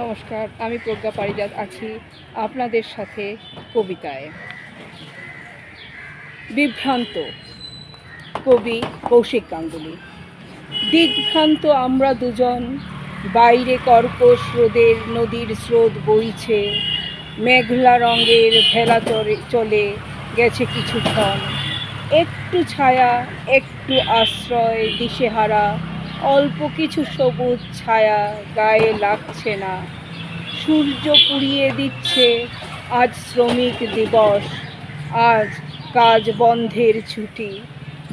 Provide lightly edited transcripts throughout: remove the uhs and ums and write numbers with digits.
নমস্কার, আমি প্রজ্ঞা পারিজাত আছি আপনাদের সাথে কবিতায়। বিভ্রান্ত, কবি কৌশিক গাঙ্গুলি। দিগ্ভ্রান্ত আমরা দুজন, বাইরে কর্কশ রোদের নদীর স্রোত বইছে, মেঘলা রঙের ভেলা চলে গেছে কিছুক্ষণ, একটু ছায়া, একটু আশ্রয়, দিশেহারা অল্প কিছু সবুজ ছায়া গায়ে লাগছে না। সূর্য পুড়িয়ে দিচ্ছে, আজ শ্রমিক দিবস, আজ কাজ বন্ধের ছুটি,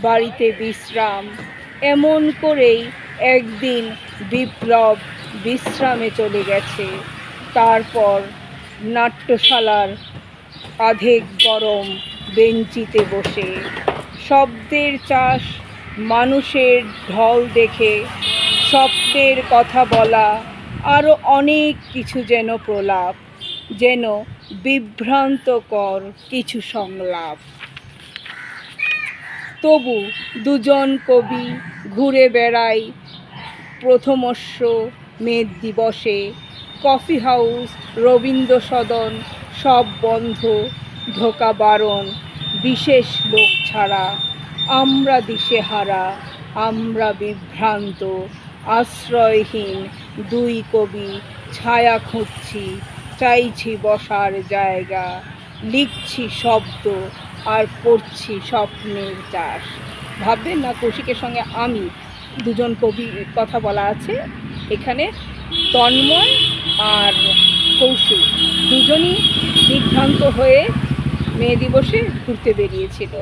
বাড়িতে বিশ্রাম। এমন করেই একদিন বিপ্লব বিশ্রামে চলে গেছে। তারপর নাট্যশালার আধেক গরম বেঞ্চিতে বসে শব্দের চাষ, মানুষের ঢল দেখে স্বপ্নের কথা বলা, আরও অনেক কিছু যেন প্রলাপ, যেন বিভ্রান্তকর কিছু সংলাপ। তবু দুজন কবি ঘুরে বেড়াই প্রথমস্য মে দিবসে, কফি হাউস, রবীন্দ্র সদন সব বন্ধ, ঢোকা বারণ বিশেষ লোক ছাড়া। আমরা দিশেহারা, আমরা বিভ্রান্ত, আশ্রয়হীন দুই কবি ছায়া খুঁজছি, চাইছি বসার জায়গা, লিখছি শব্দ আর করছি স্বপ্নের চাষ। ভাববেন না কৌশিকের সঙ্গে আমি দুজন কবি কথা বলা আছে এখানে। তন্ময় আর কৌশিক দুজনই বিভ্রান্ত হয়ে মে দিবসে ঘুরতে বেরিয়েছিল।